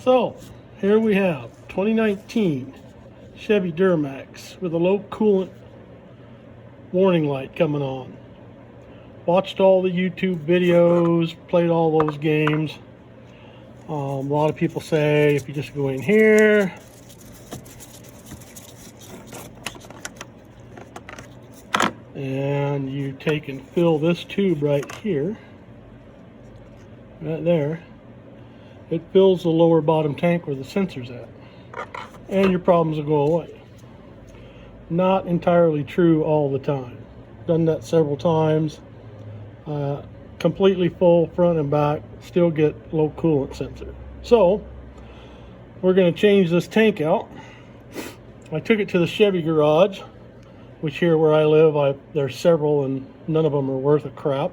So here we have 2019 Chevy Duramax with a low coolant warning light coming on. Watched all the YouTube videos, played all those games. A lot of people say if you just go in here, and you take and fill this tube right here, right there, it fills the lower bottom tank where the sensor's at, and your problems will go away. Not entirely true all the time. Done that several times. Completely full front and back, still get low coolant sensor. So we're going to change this tank out. I took it to the Chevy garage, which here where I live, there's several and none of them are worth a crap.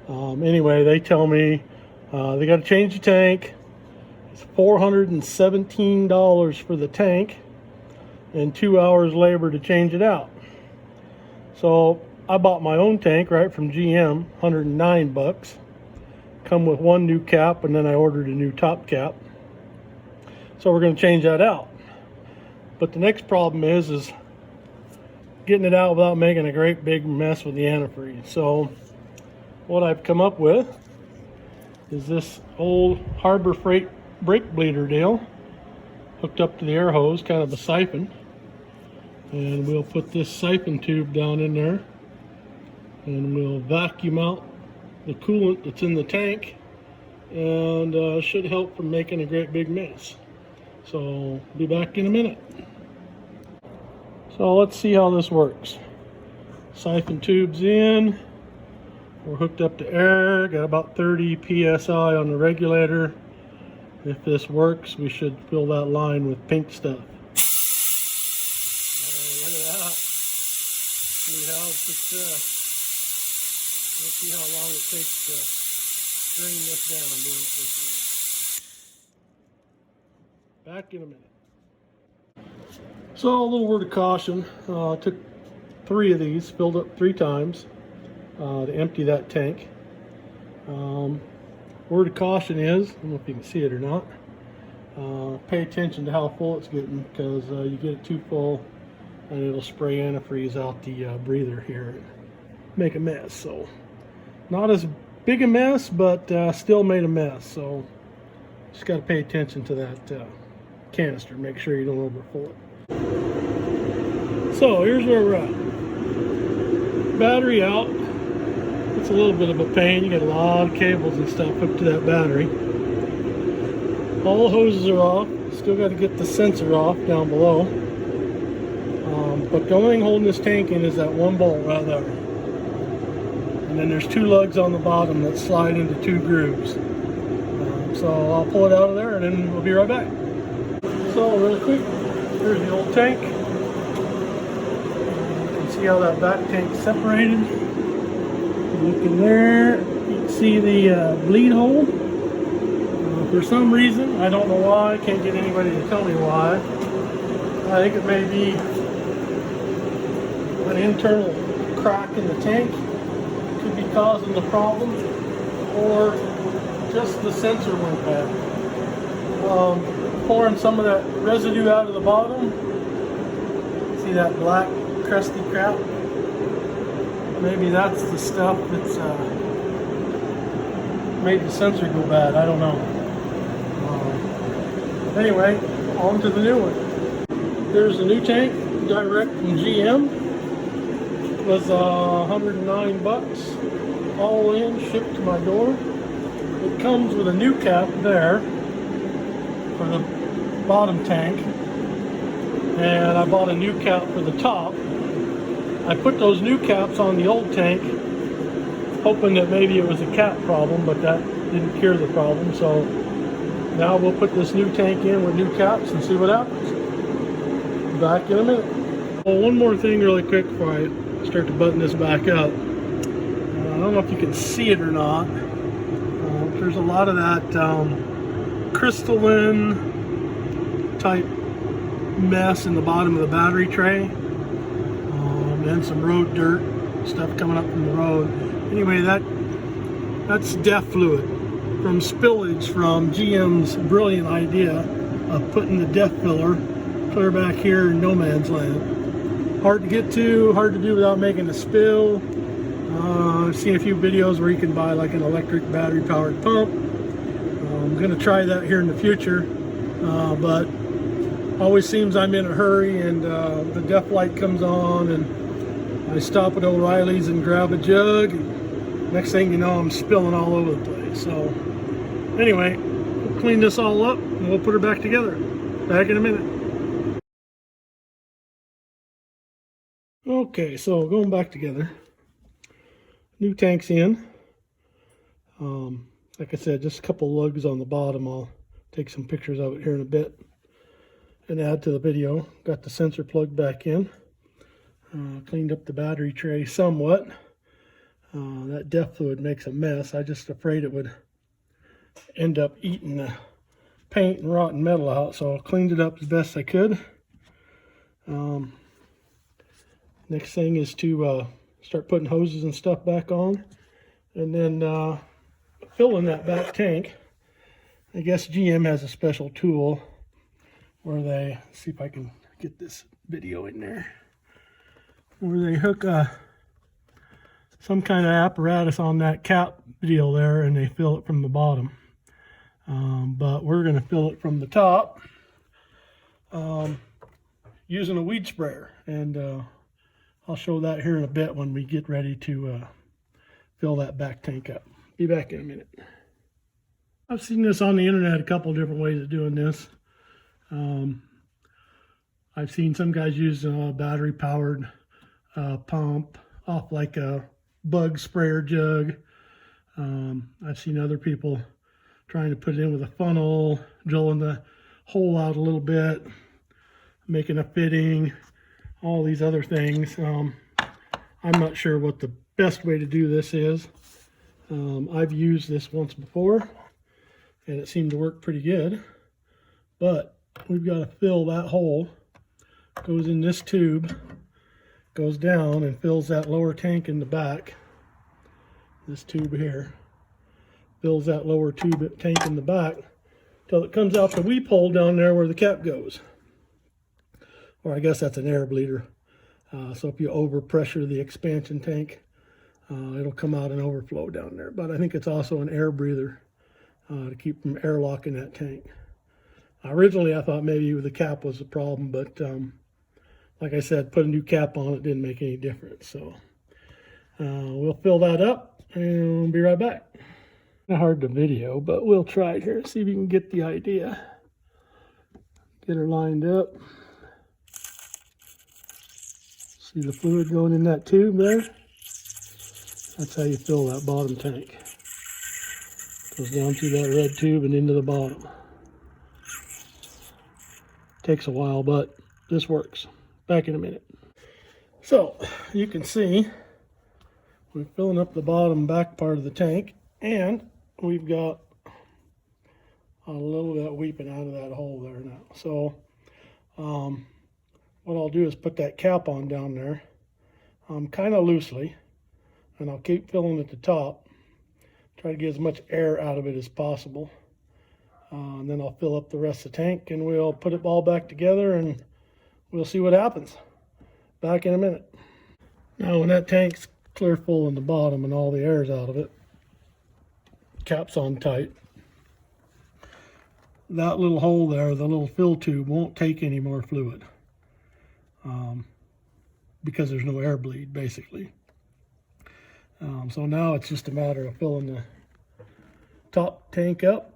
Anyway, they tell me they got to change the tank. It's $417 for the tank and 2 hours labor to change it out. So I bought my own tank right from GM, $109. Come with one new cap, and then I ordered a new top cap. So we're going to change that out. But the next problem is getting it out without making a great big mess with the antifreeze. So what I've come up with is this old Harbor Freight brake bleeder deal hooked up to the air hose, kind of a siphon. And we'll put this siphon tube down in there, and we'll vacuum out the coolant that's in the tank, and should help from making a great big mess. So be back in a minute. So let's see how this works. Siphon tube's in. We're hooked up to air. Got about 30 psi on the regulator. If this works, we should fill that line with pink stuff. Look at that. We have success. Let's see how long it takes to drain this down doing it this way. Back in a minute. So a little word of caution. Took 3 of these, filled up 3 times to empty that tank. Word of caution is, I don't know if you can see it or not, pay attention to how full it's getting, because you get it too full and it'll spray antifreeze out the breather here and make a mess. So not as big a mess, but still made a mess. So just got to pay attention to that canister. Make sure you don't overfill it. So here's where we're at. Battery out. It's a little bit of a pain. You got a lot of cables and stuff hooked to that battery. All the hoses are off. Still got to get the sensor off down below. But the only thing holding this tank in is that one bolt right there. And then there's 2 lugs on the bottom that slide into 2 grooves. So I'll pull it out of there and then we'll be right back. So really quick, here's the old tank. You can see how that back tank's separated. Look in there, you can see the bleed hole. For some reason, I don't know why, I can't get anybody to tell me why. I think it may be an internal crack in the tank could be causing the problem, or just the sensor went bad. Pouring some of that residue out of the bottom. See that black crusty crap? Maybe that's the stuff that's made the sensor go bad. I don't know. Anyway, on to the new one. There's a new tank, direct from GM. It was $109, all in, shipped to my door. It comes with a new cap there for the bottom tank, and I bought a new cap for the top. I put those new caps on the old tank, hoping that maybe it was a cap problem, but that didn't cure the problem. So now we'll put this new tank in with new caps and see what happens. Back in a minute. Well, one more thing really quick before I start to button this back up. I don't know if you can see it or not. There's a lot of that crystalline type mess in the bottom of the battery tray. And some road dirt, stuff coming up from the road. Anyway, that's DEF fluid. from spillage from GM's brilliant idea of putting the depth filler clear back here in no man's land. Hard to get to, hard to do without making a spill. I've seen a few videos where you can buy like an electric battery powered pump. I'm going to try that here in the future, but always seems I'm in a hurry, and the depth light comes on and I stop at O'Reilly's and grab a jug. Next thing you know, I'm spilling all over the place. So anyway, we'll clean this all up and we'll put her back together. Back in a minute. Okay, so going back together. New tank's in. Like I said, just a couple lugs on the bottom. I'll take some pictures of it here in a bit and add to the video. Got the sensor plugged back in. Cleaned up the battery tray somewhat. That depth fluid makes a mess. I just afraid it would end up eating the paint and rotten metal out, so I cleaned it up as best I could. Next thing is to start putting hoses and stuff back on, and then filling that back tank. I guess GM has a special tool where they, let's see if I can get this video in there, where they hook some kind of apparatus on that cap deal there, and they fill it from the bottom. But we're going to fill it from the top using a weed sprayer, and I'll show that here in a bit when we get ready to fill that back tank up. Be back in a minute. I've seen this on the internet, a couple different ways of doing this. I've seen some guys use a battery powered pump off like a bug sprayer jug. I've seen other people trying to put it in with a funnel, drilling the hole out a little bit, making a fitting, all these other things. I'm not sure what the best way to do this is. I've used this once before and it seemed to work pretty good, but we've got to fill that hole. Goes in this tube, goes down and fills that lower tank in the back. This tube here fills that lower tube tank in the back till it comes out the weep hole down there where the cap goes. Or I guess that's an air bleeder. So if you overpressure the expansion tank, it'll come out and overflow down there. But I think it's also an air breather to keep from airlocking that tank. Originally I thought maybe the cap was the problem, but like I said, put a new cap on it didn't make any difference. So we'll fill that up and we'll be right back. Hard to video, but we'll try it here, see if you can get the idea. Get her lined up. See the fluid going in that tube there? That's how you fill that bottom tank. Goes down through that red tube and into the bottom. Takes a while, but this works. Back in a minute. So you can see we're filling up the bottom back part of the tank, and we've got a little bit weeping out of that hole there now. So what I'll do is put that cap on down there kind of loosely, and I'll keep filling at the top, try to get as much air out of it as possible, and then I'll fill up the rest of the tank and we'll put it all back together and we'll see what happens. Back in a minute. Now when that tank's clear full in the bottom and all the air's out of it, cap's on tight, that little hole there, the little fill tube, won't take any more fluid because there's no air bleed basically. So now it's just a matter of filling the top tank up,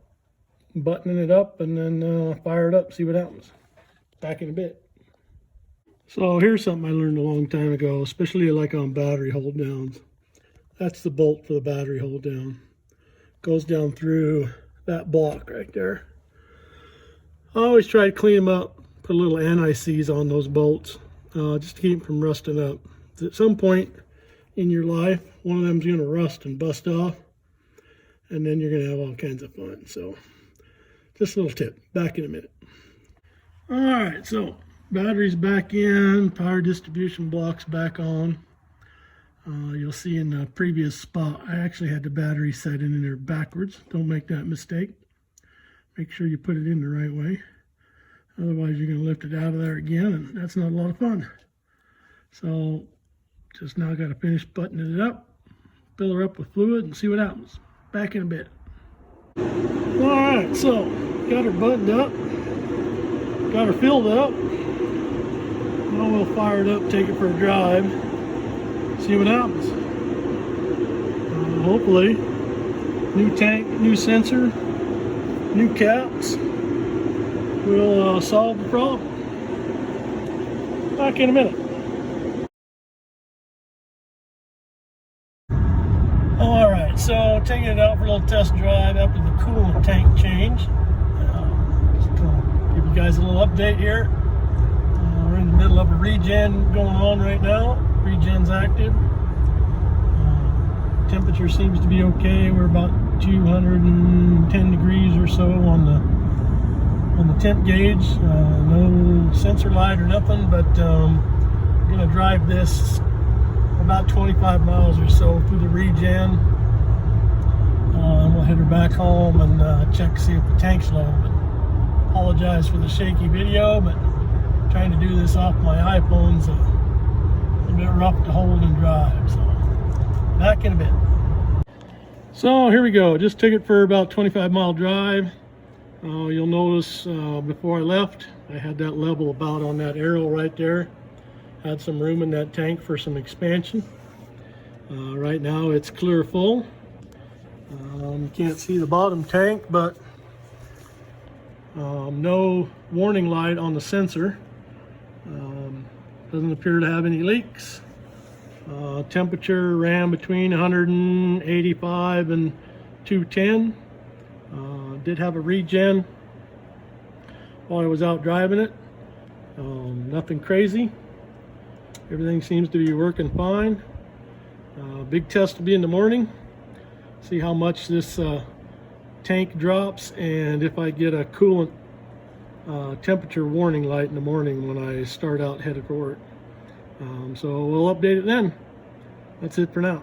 buttoning it up, and then fire it up, see what happens. Back in a bit. So here's something I learned a long time ago, especially like on battery hold downs. That's the bolt for the battery hold down. Goes down through that block right there. I always try to clean them up, put a little anti-seize on those bolts, just to keep them from rusting up. At some point in your life, one of them's going to rust and bust off, and then you're going to have all kinds of fun. So just a little tip. Back in a minute. All right, so batteries back in, power distribution blocks back on. You'll see in the previous spot, I actually had the battery set in there backwards. Don't make that mistake. Make sure you put it in the right way. Otherwise, you're going to lift it out of there again, and that's not a lot of fun. So, just now got to finish buttoning it up, fill her up with fluid, and see what happens. Back in a bit. All right, so got her buttoned up, got her filled up. Now we'll fire it up, take it for a drive, see what happens. Hopefully, new tank, new sensor, new caps will solve the problem. Back in a minute. All right, so taking it out for a little test drive after the coolant tank change. Just give you guys a little update here. We're in the middle of a regen going on right now. Regen's active. Temperature seems to be okay. We're about 210 degrees or so on the temp gauge. No sensor light or nothing, but I'm gonna drive this about 25 miles or so through the regen. We'll head her back home and check to see if the tank's low. But apologize for the shaky video, but trying to do this off my iPhone's a little bit rough to hold and drive. So back in a bit. So here we go. Just took it for about 25-mile drive. You'll notice before I left, I had that level about on that arrow right there. Had some room in that tank for some expansion. Right now it's clear full. You can't see the bottom tank, but no warning light on the sensor. Doesn't appear to have any leaks. Temperature ran between 185 and 210. Did have a regen while I was out driving it. Nothing crazy. Everything seems to be working fine. Big test will be in the morning. See how much this tank drops and if I get a coolant temperature warning light in the morning when I start out headed for work. So we'll update it then. That's it for now.